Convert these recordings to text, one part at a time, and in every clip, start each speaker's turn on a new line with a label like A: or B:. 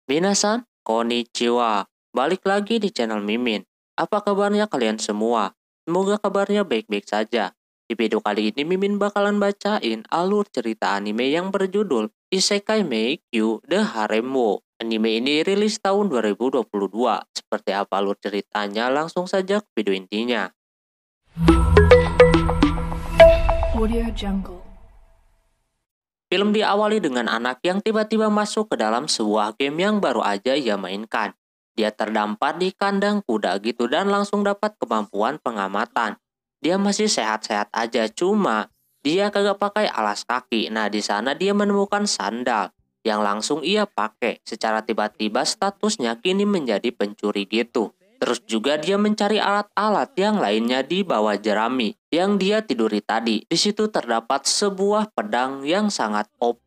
A: Minasan, konnichiwa. Balik lagi di channel Mimin. Apa kabarnya kalian semua? Semoga kabarnya baik-baik saja. Di video kali ini Mimin bakalan bacain alur cerita anime yang berjudul Isekai Meikyu The Harem wo. Anime ini rilis tahun 2022. Seperti apa alur ceritanya? Langsung saja ke video intinya.
B: Audio Jungle.
A: Film diawali dengan anak yang tiba-tiba masuk ke dalam sebuah game yang baru aja ia mainkan. Dia terdampar di kandang kuda gitu dan langsung dapat kemampuan pengamatan. Dia masih sehat-sehat aja, cuma dia kagak pakai alas kaki. Nah, di sana dia menemukan sandal yang langsung ia pakai. Secara tiba-tiba statusnya kini menjadi pencuri gitu. Terus juga dia mencari alat-alat yang lainnya di bawah jerami yang dia tiduri tadi. Di situ terdapat sebuah pedang yang sangat OP.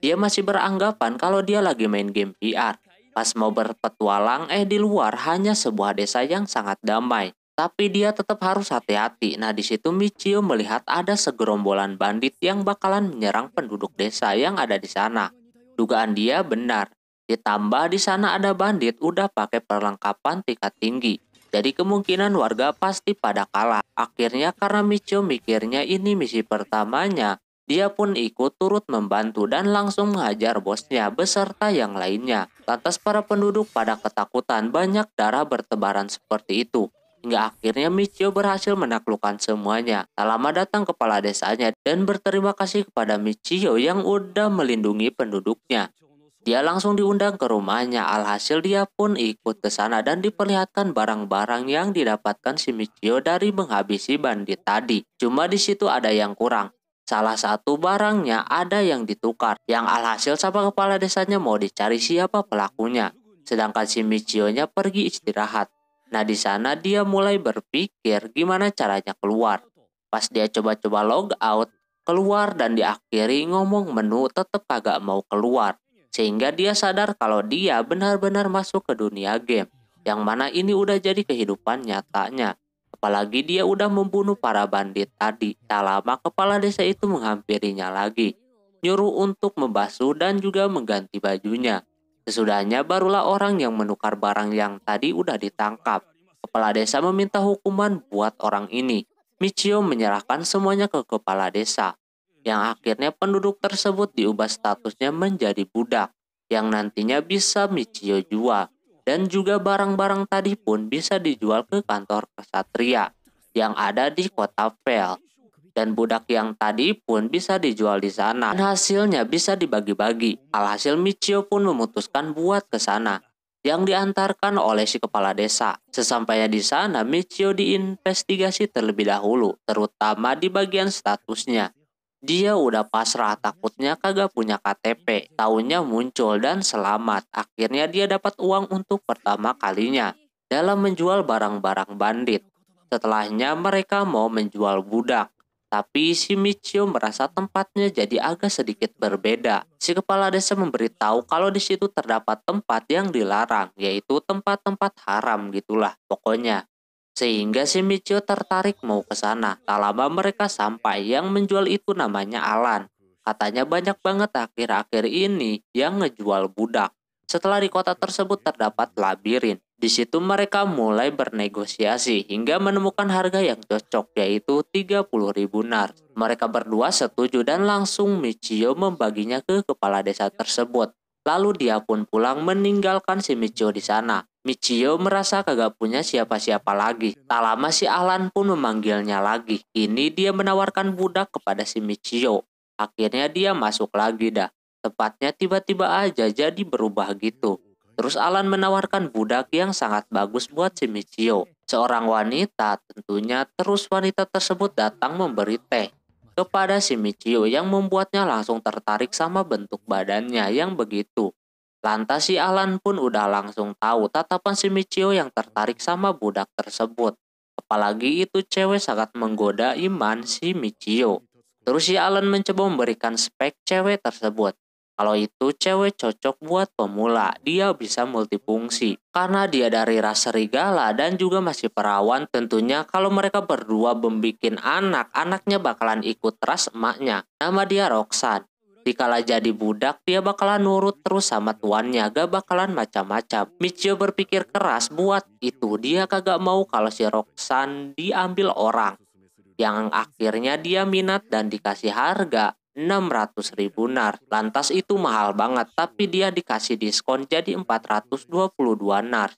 A: Dia masih beranggapan kalau dia lagi main game VR. Pas mau berpetualang, di luar hanya sebuah desa yang sangat damai. Tapi dia tetap harus hati-hati. Nah, di situ Michio melihat ada segerombolan bandit yang bakalan menyerang penduduk desa yang ada di sana. Dugaan dia benar. Ditambah di sana ada bandit udah pakai perlengkapan tingkat tinggi. Jadi kemungkinan warga pasti pada kalah. Akhirnya karena Michio mikirnya ini misi pertamanya, dia pun ikut turut membantu dan langsung menghajar bosnya beserta yang lainnya. Lantas para penduduk pada ketakutan, banyak darah bertebaran seperti itu. Hingga akhirnya Michio berhasil menaklukkan semuanya. Tak lama datang kepala desanya dan berterima kasih kepada Michio yang udah melindungi penduduknya. Dia langsung diundang ke rumahnya, alhasil dia pun ikut ke sana dan diperlihatkan barang-barang yang didapatkan si Michio dari menghabisi bandit tadi. Cuma di situ ada yang kurang. Salah satu barangnya ada yang ditukar, yang alhasil sama kepala desanya mau dicari siapa pelakunya. Sedangkan si Michio-nya pergi istirahat. Nah, di sana dia mulai berpikir gimana caranya keluar. Pas dia coba-coba log out, keluar dan diakhiri ngomong menu tetep kagak mau keluar. Sehingga dia sadar kalau dia benar-benar masuk ke dunia game, yang mana ini udah jadi kehidupan nyatanya. Apalagi dia udah membunuh para bandit tadi. Tak lama kepala desa itu menghampirinya lagi, nyuruh untuk membasuh dan juga mengganti bajunya. Sesudahnya barulah orang yang menukar barang yang tadi udah ditangkap. Kepala desa meminta hukuman buat orang ini. Michio menyerahkan semuanya ke kepala desa, yang akhirnya penduduk tersebut diubah statusnya menjadi budak, yang nantinya bisa Michio jual. Dan juga barang-barang tadi pun bisa dijual ke kantor kesatria yang ada di kota Vel. Dan budak yang tadi pun bisa dijual di sana. Dan hasilnya bisa dibagi-bagi. Alhasil Michio pun memutuskan buat ke sana, yang diantarkan oleh si kepala desa. Sesampainya di sana, Michio diinvestigasi terlebih dahulu, terutama di bagian statusnya. Dia udah pasrah, takutnya kagak punya KTP. Taunya muncul dan selamat. Akhirnya dia dapat uang untuk pertama kalinya dalam menjual barang-barang bandit. Setelahnya mereka mau menjual budak. Tapi si Michio merasa tempatnya jadi agak sedikit berbeda. Si kepala desa memberitahu kalau di situ terdapat tempat yang dilarang, yaitu tempat-tempat haram gitulah pokoknya. Sehingga si Michio tertarik mau ke sana. Tak lama mereka sampai, yang menjual itu namanya Alan. Katanya banyak banget akhir-akhir ini yang ngejual budak. Setelah di kota tersebut terdapat labirin. Di situ mereka mulai bernegosiasi hingga menemukan harga yang cocok, yaitu 30.000 nar. Mereka berdua setuju dan langsung Michio membaginya ke kepala desa tersebut. Lalu dia pun pulang meninggalkan si Michio di sana. Michio merasa kagak punya siapa-siapa lagi. Tak lama si Alan pun memanggilnya lagi. Kini dia menawarkan budak kepada si Michio. Akhirnya dia masuk lagi dah. Tepatnya tiba-tiba aja jadi berubah gitu. Terus Alan menawarkan budak yang sangat bagus buat si Michio. Seorang wanita tentunya. Terus wanita tersebut datang memberi teh kepada si Michio yang membuatnya langsung tertarik sama bentuk badannya yang begitu. Lantas si Alan pun udah langsung tahu tatapan si Michio yang tertarik sama budak tersebut. Apalagi itu cewek sangat menggoda iman si Michio. Terus si Alan mencoba memberikan spek cewek tersebut. Kalau itu cewek cocok buat pemula, dia bisa multifungsi. Karena dia dari ras serigala dan juga masih perawan, tentunya kalau mereka berdua membikin anak, anaknya bakalan ikut ras emaknya. Nama dia Roxanne. Dikala jadi budak, dia bakalan nurut terus sama tuannya, gak bakalan macam-macam. Michio berpikir keras buat itu. Dia kagak mau kalau si Roxanne diambil orang. Yang akhirnya dia minat dan dikasih harga 600.000 nar. Lantas itu mahal banget, tapi dia dikasih diskon jadi 422 nar.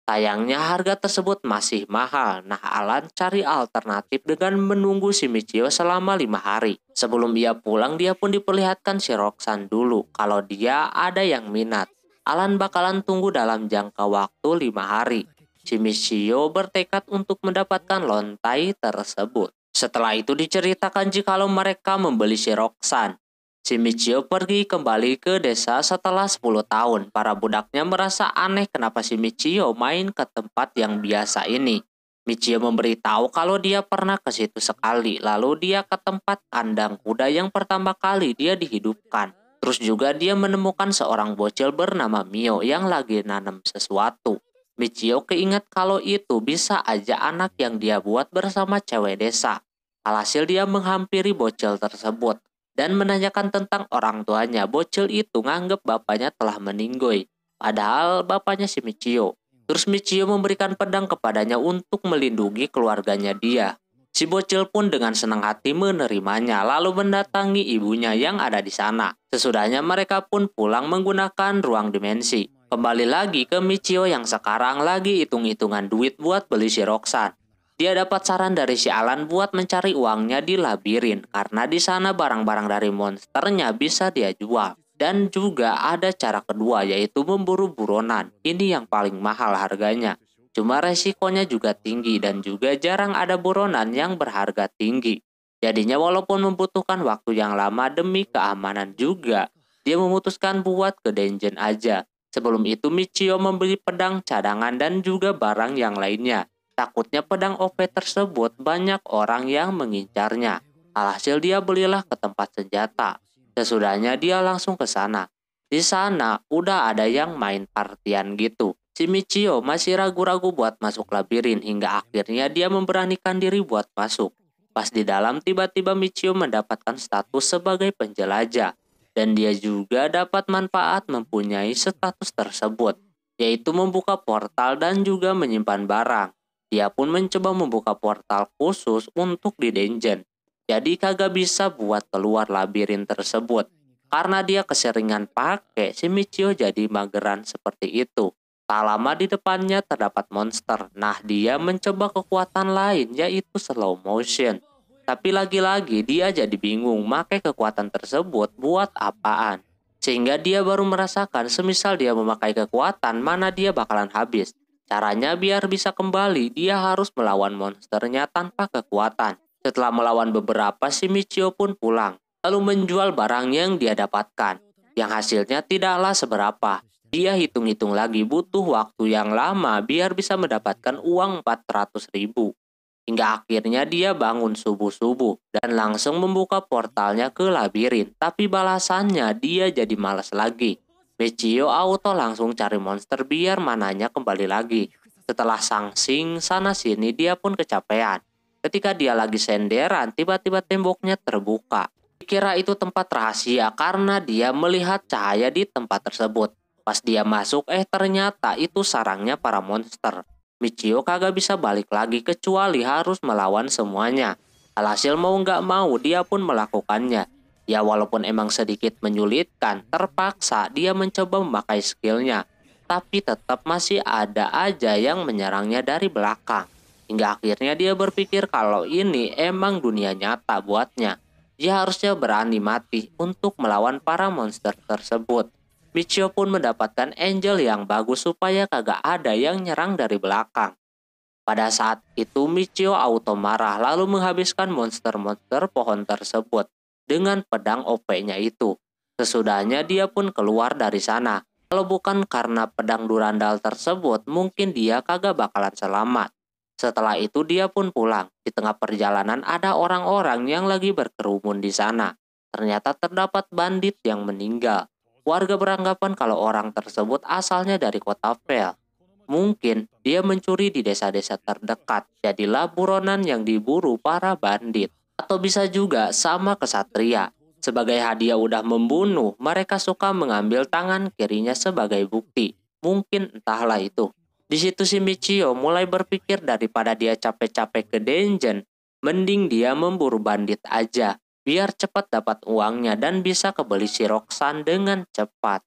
A: Sayangnya harga tersebut masih mahal. Nah, Alan cari alternatif dengan menunggu si Michio selama 5 hari. Sebelum ia pulang, dia pun diperlihatkan si Roxanne dulu kalau dia ada yang minat. Alan bakalan tunggu dalam jangka waktu 5 hari. Si Michio bertekad untuk mendapatkan lontai tersebut. Setelah itu diceritakan jikalau mereka membeli si Roxanne. Si Michio pergi kembali ke desa setelah 10 tahun. Para budaknya merasa aneh kenapa si Michio main ke tempat yang biasa ini. Michio memberitahu kalau dia pernah ke situ sekali. Lalu dia ke tempat kandang kuda yang pertama kali dia dihidupkan. Terus juga dia menemukan seorang bocil bernama Mio yang lagi nanam sesuatu. Michio keinget kalau itu bisa aja anak yang dia buat bersama cewek desa. Alhasil dia menghampiri bocil tersebut dan menanyakan tentang orang tuanya. Bocil itu nganggep bapaknya telah meninggoy, padahal bapaknya si Michio. Terus Michio memberikan pedang kepadanya untuk melindungi keluarganya dia. Si bocil pun dengan senang hati menerimanya, lalu mendatangi ibunya yang ada di sana. Sesudahnya mereka pun pulang menggunakan ruang dimensi. Kembali lagi ke Michio yang sekarang lagi hitung-hitungan duit buat beli si Roxanne. Dia dapat saran dari si Alan buat mencari uangnya di labirin karena di sana barang-barang dari monsternya bisa dia jual. Dan juga ada cara kedua yaitu memburu buronan. Ini yang paling mahal harganya. Cuma resikonya juga tinggi dan juga jarang ada buronan yang berharga tinggi. Jadinya walaupun membutuhkan waktu yang lama demi keamanan juga, dia memutuskan buat ke dungeon aja. Sebelum itu Michio membeli pedang cadangan dan juga barang yang lainnya. Takutnya pedang OP tersebut banyak orang yang mengincarnya. Alhasil dia belilah ke tempat senjata. Sesudahnya dia langsung ke sana. Di sana udah ada yang main partian gitu. Si Michio masih ragu-ragu buat masuk labirin hingga akhirnya dia memberanikan diri buat masuk. Pas di dalam tiba-tiba Michio mendapatkan status sebagai penjelajah. Dan dia juga dapat manfaat mempunyai status tersebut, yaitu membuka portal dan juga menyimpan barang. Dia pun mencoba membuka portal khusus untuk di dungeon. Jadi kagak bisa buat keluar labirin tersebut. Karena dia keseringan pakai, si Michio jadi mageran seperti itu. Tak lama di depannya terdapat monster. Nah, dia mencoba kekuatan lain yaitu slow motion. Tapi lagi-lagi dia jadi bingung pakai kekuatan tersebut buat apaan. Sehingga dia baru merasakan semisal dia memakai kekuatan mana dia bakalan habis. Caranya biar bisa kembali, dia harus melawan monsternya tanpa kekuatan. Setelah melawan beberapa, si Michio pun pulang, lalu menjual barang yang dia dapatkan. Yang hasilnya tidaklah seberapa. Dia hitung-hitung lagi butuh waktu yang lama biar bisa mendapatkan uang 400.000. Hingga akhirnya dia bangun subuh-subuh dan langsung membuka portalnya ke labirin. Tapi balasannya dia jadi malas lagi. Michio auto langsung cari monster biar mananya kembali lagi. Setelah sangsing sana sini dia pun kecapean. Ketika dia lagi senderan tiba-tiba temboknya terbuka. Dikira itu tempat rahasia karena dia melihat cahaya di tempat tersebut. Pas dia masuk ternyata itu sarangnya para monster. Michio kagak bisa balik lagi kecuali harus melawan semuanya. Alhasil mau nggak mau dia pun melakukannya. Ya walaupun emang sedikit menyulitkan, terpaksa dia mencoba memakai skillnya. Tapi tetap masih ada aja yang menyerangnya dari belakang. Hingga akhirnya dia berpikir kalau ini emang dunia nyata buatnya. Dia harusnya berani mati untuk melawan para monster tersebut. Michio pun mendapatkan angel yang bagus supaya kagak ada yang nyerang dari belakang. Pada saat itu Michio auto marah lalu menghabiskan monster-monster pohon tersebut dengan pedang OP-nya itu. Sesudahnya dia pun keluar dari sana. Kalau bukan karena pedang Durandal tersebut, mungkin dia kagak bakalan selamat. Setelah itu dia pun pulang. Di tengah perjalanan ada orang-orang yang lagi berkerumun di sana. Ternyata terdapat bandit yang meninggal. Warga beranggapan kalau orang tersebut asalnya dari kota Vel. Mungkin dia mencuri di desa-desa terdekat. Jadilah buronan yang diburu para bandit. Atau bisa juga sama kesatria. Sebagai hadiah udah membunuh, mereka suka mengambil tangan kirinya sebagai bukti. Mungkin entahlah itu. Di situ si Michio mulai berpikir daripada dia capek-capek ke dungeon, mending dia memburu bandit aja, biar cepat dapat uangnya dan bisa kebeli si Roxanne dengan cepat.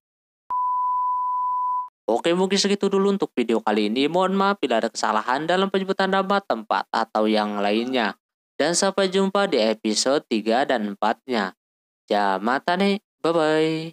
A: Oke, mungkin segitu dulu untuk video kali ini. Mohon maaf bila ada kesalahan dalam penyebutan nama, tempat, atau yang lainnya. Dan sampai jumpa di episode 3 dan 4-nya. Ya, mata nih. Bye-bye.